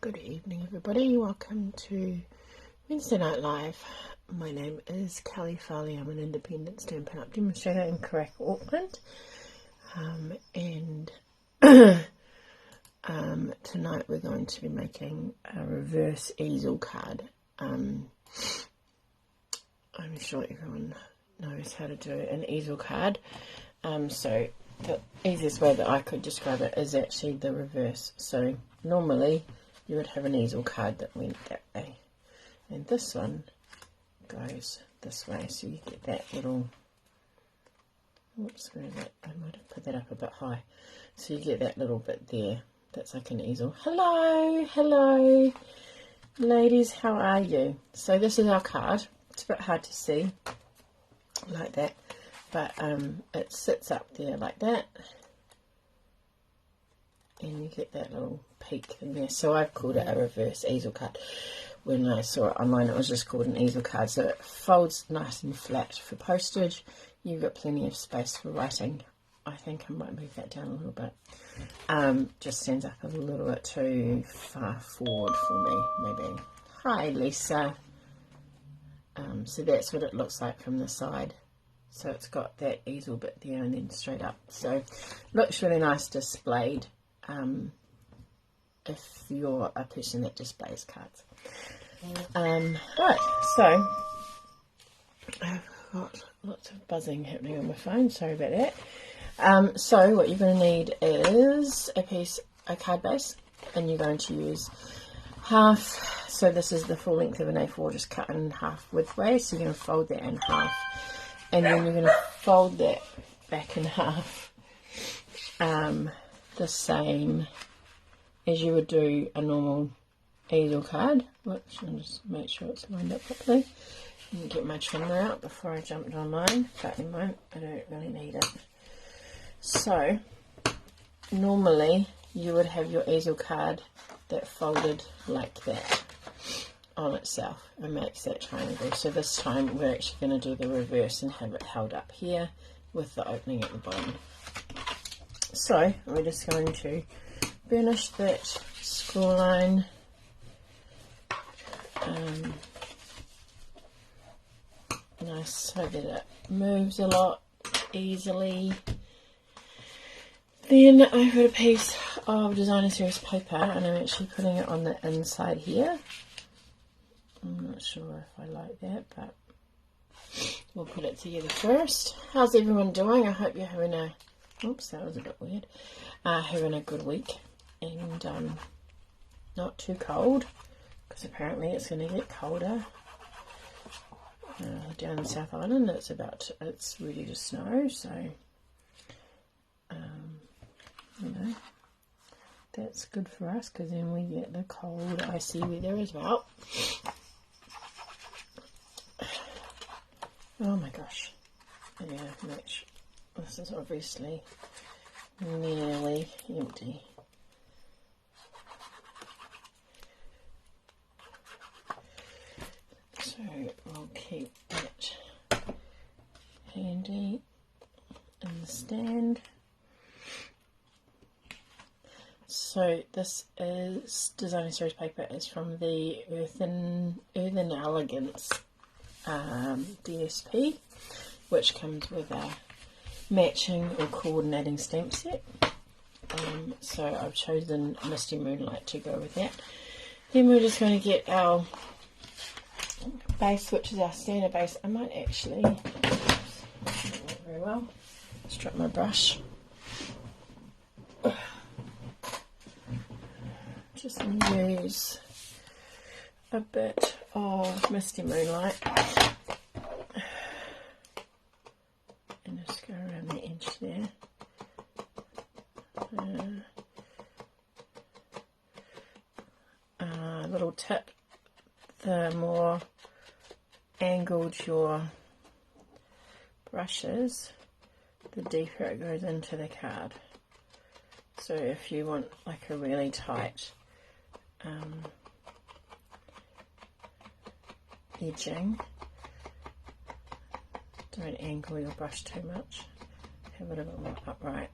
Good evening, everybody. Welcome to Wednesday Night Live. My name is Kelley Farley. I'm an independent Stampin' Up demonstrator in Crack, Auckland. Tonight we're going to be making a reverse easel card. I'm sure everyone knows how to do an easel card. So the easiest way that I could describe it is actually the reverse. So normally you would have an easel card that went that way, and this one goes this way, so you get that little, oops, where is it? I might have put that up a bit high, so you get that little bit there, that's like an easel. Hello ladies, how are you? So this is our card. It's a bit hard to see like that, but it sits up there like that, and you get that little peak in there. So I've called it a reverse easel card. When I saw it online, it was just called an easel card. So it folds nice and flat for postage. You've got plenty of space for writing. I think I might move that down a little bit. Just stands up a little bit too far forward for me, maybe. Hi, Lisa. So that's what it looks like from the side. So it's got that easel bit there and then straight up. So looks really nice displayed. If you're a person that displays cards. Right, so I've got lots of buzzing happening on my phone, sorry about that. So what you're going to need is a card base, and you're going to use half, so this is the full length of an A4 just cut in half widthway, so you're going to fold that in half, and then you're going to fold that back in half, the same as you would do a normal easel card. Whoops, I'll just make sure it's lined up properly. And get my trimmer out before I jumped on mine, but in mine I don't really need it. So normally you would have your easel card that folded like that on itself and makes that triangle. So this time we're actually going to do the reverse and have it held up here with the opening at the bottom. So we're just going to burnish that score line, nice so that it moves a lot easily. Then I've got a piece of Designer Series paper, and I'm actually putting it on the inside here. I'm not sure if I like that, but we'll put it together first. How's everyone doing? I hope you're having a, oops, that was a bit weird, having a good week. And not too cold, because apparently it's going to get colder down in South Island. It's ready to snow, so you know, that's good for us, because then we get the cold icy weather as well. Oh my gosh, yeah, this is obviously nearly empty. So we'll keep it handy in the stand. So this is Designer Series paper, is from the Earthen Elegance DSP, which comes with a matching or coordinating stamp set. So I've chosen Misty Moonlight to go with that. Then we're just going to get our base, which is our standard base. I might actually, not very well, just drop my brush. Just use a bit of Misty Moonlight and just go around the edge there. Little tip, the more angled your brush is, the deeper it goes into the card. So if you want like a really tight edging, don't angle your brush too much, have it a bit more upright.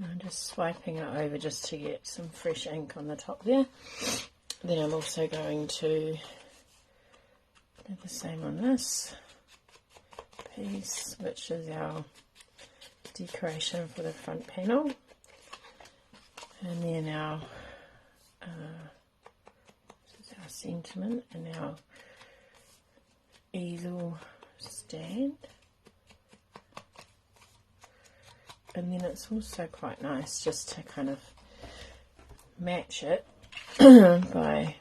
I'm just swiping it over just to get some fresh ink on the top there. Then I'm also going to do the same on this piece, which is our decoration for the front panel. And then our, this is our sentiment and our easel stand. And then it's also quite nice just to kind of match it by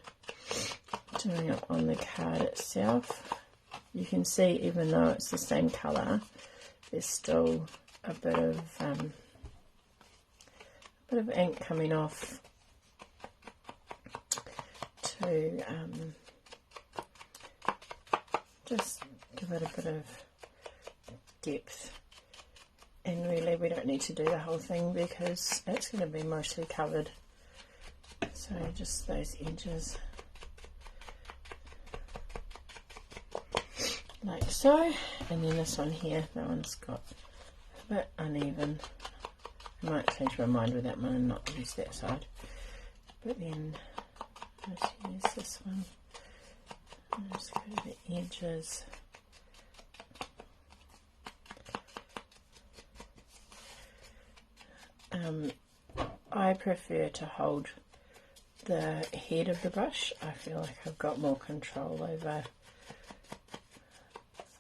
doing it on the card itself. You can see even though it's the same colour, there's still a bit of ink coming off to just give it a bit of depth. And really we don't need to do the whole thing because it's going to be mostly covered. So just those edges. Like so. And then this one here, that one's got a bit uneven. I might change my mind with that one and not use that side. But then let's use this one. And just go to the edges. I prefer to hold the head of the brush. I feel like I've got more control over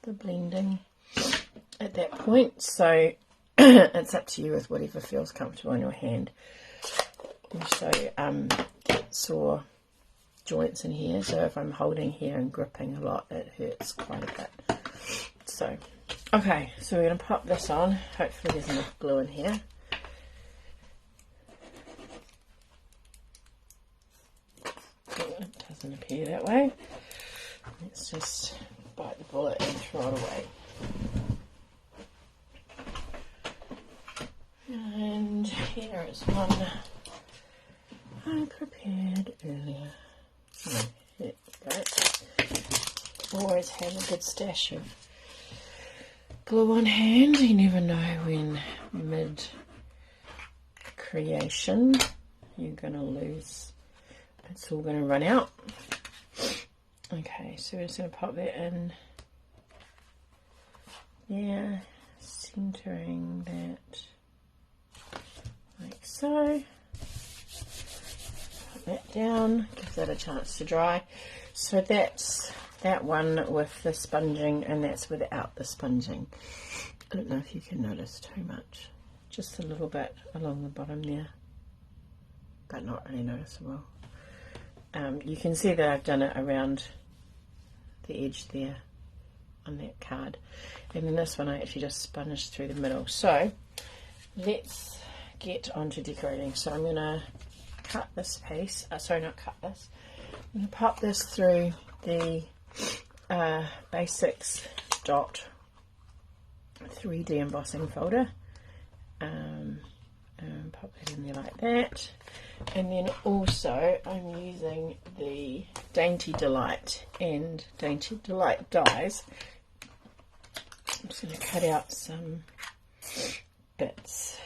the blending at that point. So it's up to you with whatever feels comfortable in your hand. Also get sore joints in here, so if I'm holding here and gripping a lot, it hurts quite a bit. So okay, so we're going to pop this on. Hopefully there's enough glue in here. It doesn't appear that way. Let's just bite the bullet and throw it away. And here is one I prepared earlier. Oh, here we go. Always have a good stash of glue on hand. You never know when mid creation you're going to lose. It's all going to run out. Okay, so we're just going to pop that in there, centering that like so. Put that down, give that a chance to dry. So that's that one with the sponging, and that's without the sponging. I don't know if you can notice too much, just a little bit along the bottom there, but not really noticeable. You can see that I've done it around the edge there on that card, and then this one I actually just sponged through the middle. So let's get on to decorating. So I'm going to cut this piece, sorry, not cut this, I'm going to pop this through the Basics Dot 3D embossing folder, and pop that in there like that. And then also I'm using the Dainty Delight and Dainty Delight dies. I'm just going to cut out some bits,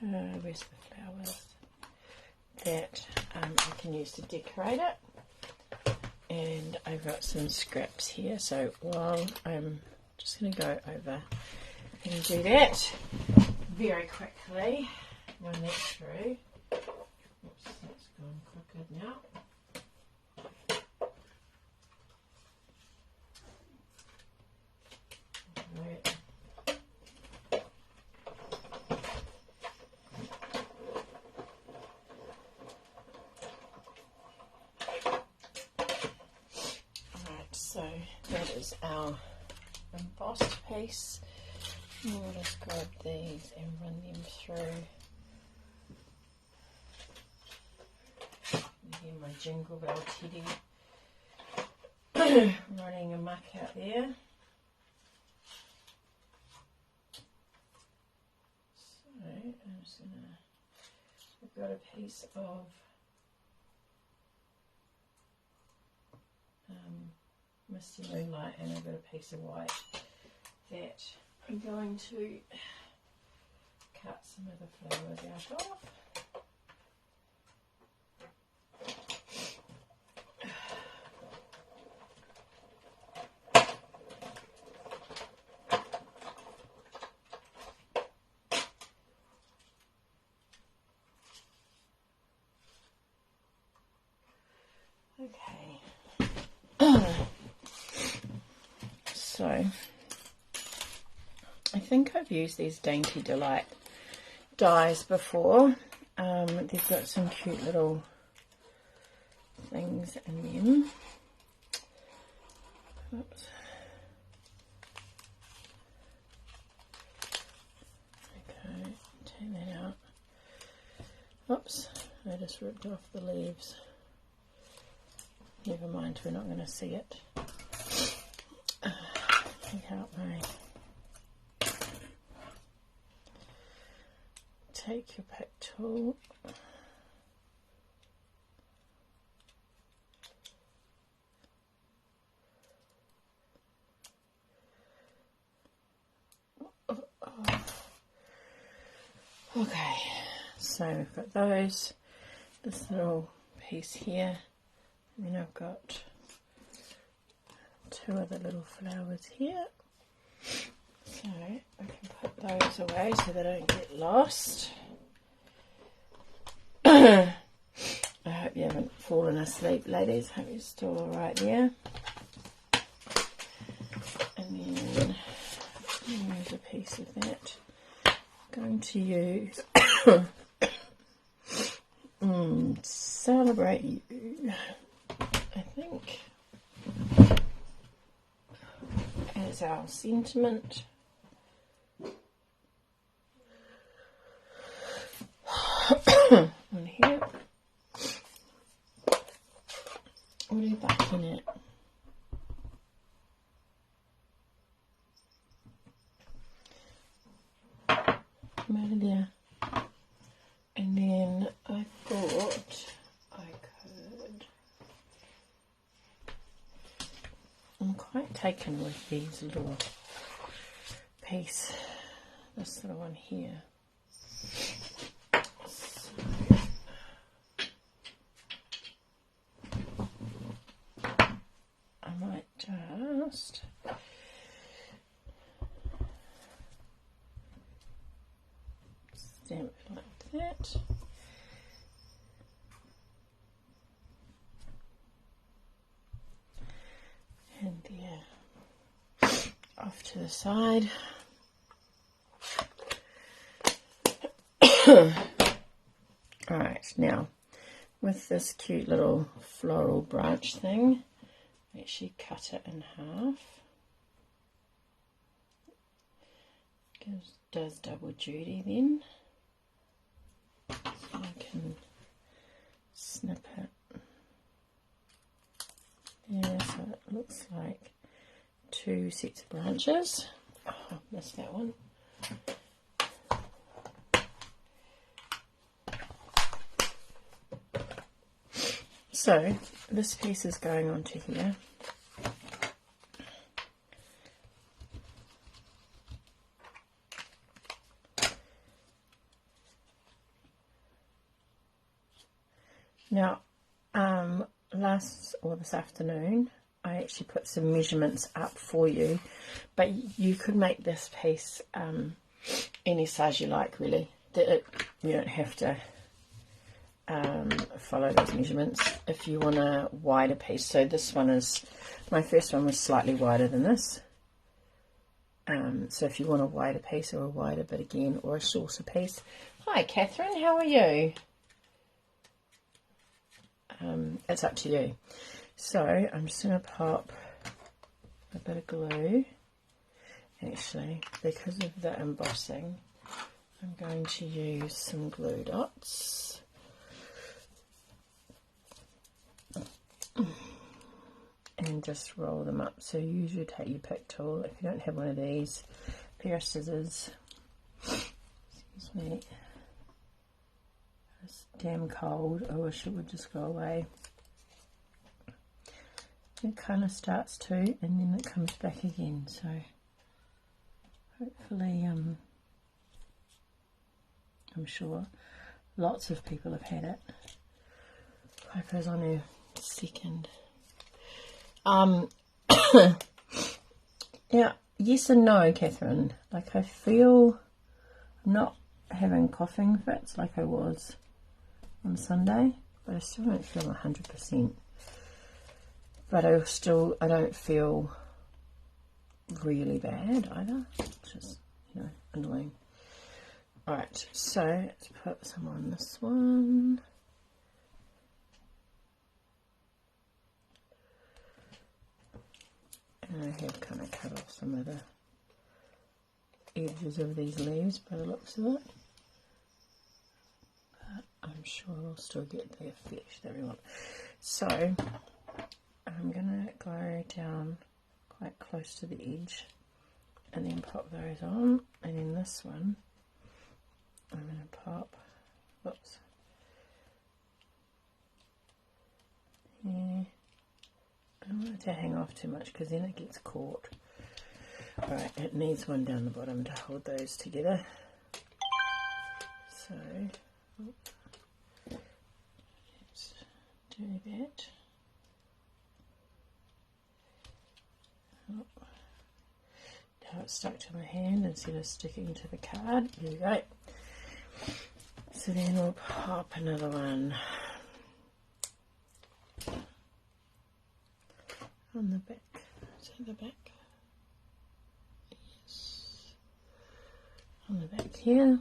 where's the flowers, that I can use to decorate it. And I've got some scraps here, so while I'm just going to go over and do that very quickly, run that through. Oops, that's gone crooked now. Right. Alright, so that is our embossed piece. And we'll just grab these and run them through. Hear my Jingle Bell Teddy running amok out there. So I'm just gonna, I've got a piece of Misty Moonlight and I've got a piece of white that I'm going to cut some of the flowers out of. Okay, so I think I've used these Dainty Delight dies before. They've got some cute little things in them. Oops. Okay, take that out. Oops, I just ripped off the leaves. Never mind, we're not going to see it. Take out my... Take your pick tool. Okay, so we've got those, this little piece here, and then I've got two other little flowers here. So I can put those away so they don't get lost. I hope you haven't fallen asleep, ladies. Hope you're still alright there. And then remove a piece of that. I'm going to use Celebrate You, I think, as our sentiment. On here. What are you backing it? Come out of there. And then I thought I could. I'm quite taken with these little piece, this little one here. Just stamp it like that. And there, off to the side. Alright, now with this cute little floral branch thing, actually cut it in half. Does double duty then. So I can snip it. Yeah, so it looks like two sets of branches. Oh, I missed that one. So this piece is going onto here. Now, this afternoon, I actually put some measurements up for you, but you could make this piece any size you like, really. You don't have to follow those measurements if you want a wider piece. So this one is, my first one was slightly wider than this. So if you want a wider piece or a wider bit again, or a shorter piece. Hi Catherine, how are you? It's up to you. So I'm just going to pop a bit of glue. Actually, because of the embossing, I'm going to use some glue dots. And just roll them up. So you usually take your pick tool. If you don't have one of these, a pair of scissors. Excuse me. It's damn cold. I wish it would just go away. It kind of starts to, and then it comes back again. So hopefully I'm sure lots of people have had it. Piper's on her second. Yeah, yes and no, Catherine. Like, I feel I'm not having coughing fits like I was on Sunday, but I still don't feel 100%. But I don't feel really bad either. It's just, you know, annoying. Alright, so let's put some on this one. And I have kind of cut off some of the edges of these leaves by the looks of it. But I'm sure we'll still get the effect that we want. So I'm going to go down quite close to the edge and then pop those on. And then this one, I'm going to pop, whoops, here. I don't want it to hang off too much because then it gets caught. Alright, it needs one down the bottom to hold those together. So, let's do that. Oh. Now it's stuck to my hand instead of sticking to the card. There we go. So then we'll pop another one on the back. Is that the back? Yes. On the back here.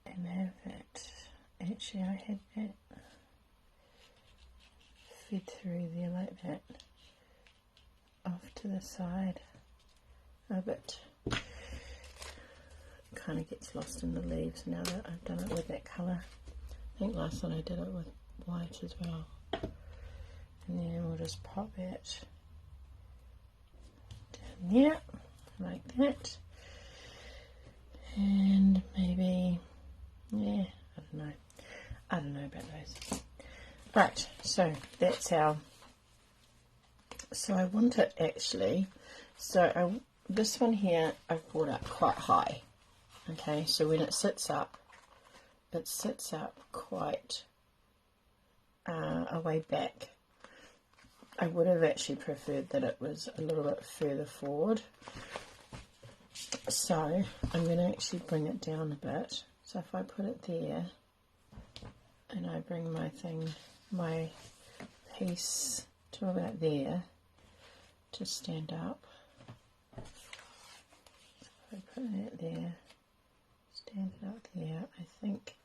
And have that. Actually, I had that fed through there like that. Off to the side a bit. Kind of gets lost in the leaves now that I've done it with that colour. I think last time I did it with white as well. And then we'll just pop it down there, like that. And maybe, yeah, I don't know about those. Right, so that's our, so I want it actually, this one here I've brought up quite high. Okay, so when it sits up quite a way back. I would have actually preferred that it was a little bit further forward. So I'm going to actually bring it down a bit. So if I put it there and I bring my piece to about there to stand up. So if I put that there, stand it up there, I think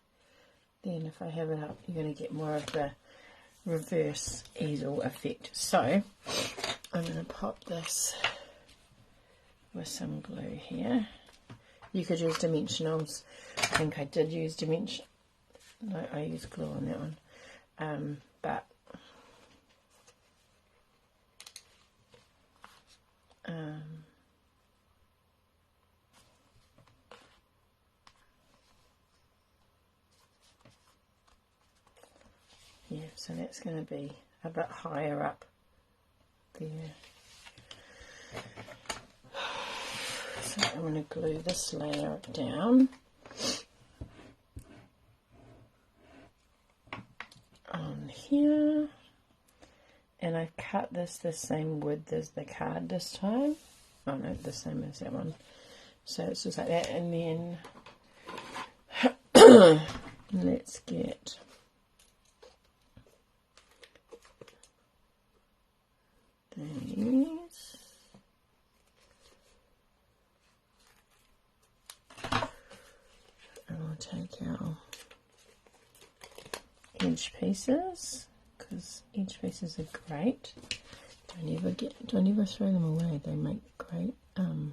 then if I have it up, you're going to get more of the reverse easel effect. So I'm going to pop this with some glue here. You could use dimensionals. I think I did use dimension. No, I used glue on that one. But yeah, so that's going to be a bit higher up there. So I'm going to glue this layer down on here, and I've cut this the same width as the card this time. Oh no, the same as that one. So it's just like that, and then let's get these. And we'll take our edge pieces, because edge pieces are great. Don't ever throw them away. They make great. You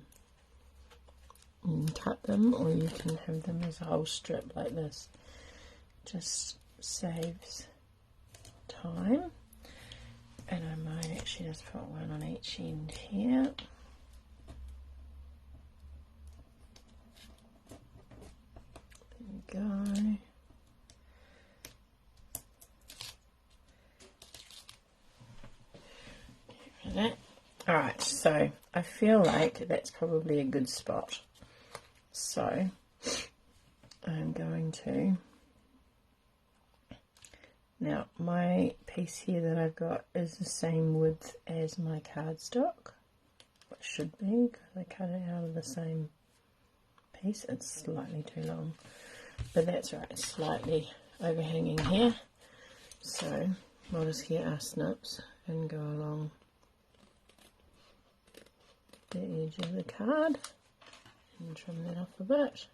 can cut them, or you can have them as a whole strip like this. Just saves time. And I might actually just put one on each end here. There we go. That. Alright, so I feel like that's probably a good spot. So I'm going to, now my piece here that I've got is the same width as my cardstock. It should be, because I cut it out of the same piece. It's slightly too long, but that's right, it's slightly overhanging here. So we'll just get our snips and go along the edge of the card and trim that off a bit.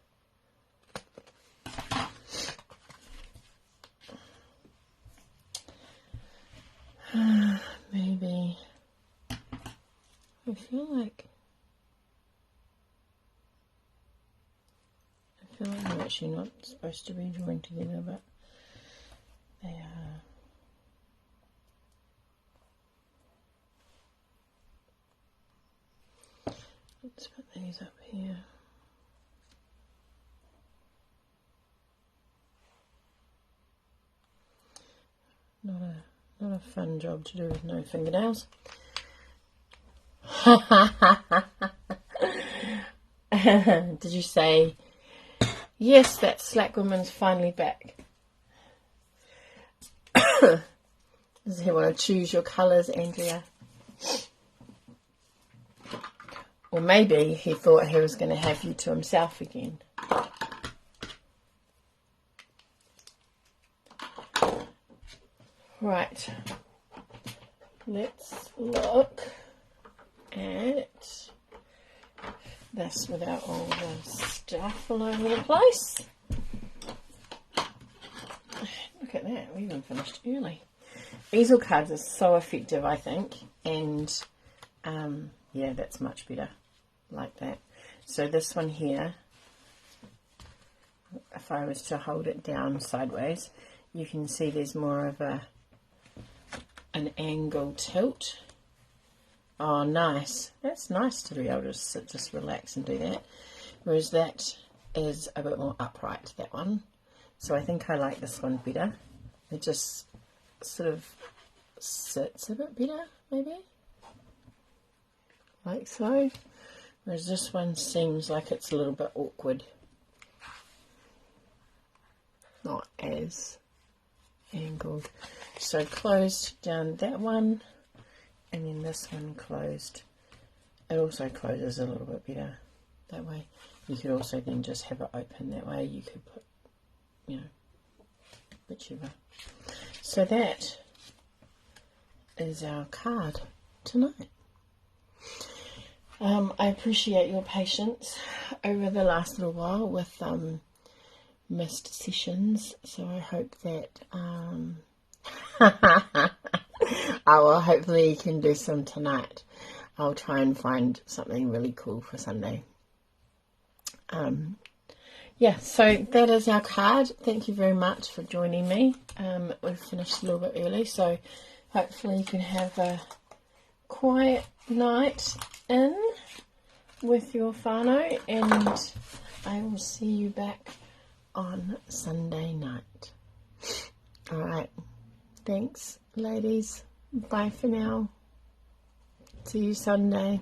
Maybe, I feel like they're actually not supposed to be joined together, but they are. Let's put these up here. Not a fun job to do with no fingernails. Did you say, yes, that slack woman's finally back? Does he want to choose your colours, Andrea? Or maybe he thought he was going to have you to himself again. Right, let's look at this without all the stuff all over the place. Look at that, we even finished early. Easel cards are so effective, I think, and yeah, that's much better like that. So this one here, if I was to hold it down sideways, you can see there's more of an angle tilt. Oh, nice. That's nice to be able to sit, just relax and do that. Whereas that is a bit more upright, that one. So I think I like this one better. It just sort of sits a bit better, maybe. Like so. Whereas this one seems like it's a little bit awkward. Not as angled. So closed down that one, and then this one closed. It also closes a little bit better that way. You could also then just have it open that way. You could put, you know, whichever. So that is our card tonight. I appreciate your patience over the last little while with missed sessions, so I hope that hopefully you can do some tonight. I'll try and find something really cool for Sunday. Yeah, so that is our card. Thank you very much for joining me. We've finished a little bit early, so hopefully you can have a quiet night in with your whānau, and I will see you back on Sunday night. Alright, thanks ladies, bye for now, see you Sunday.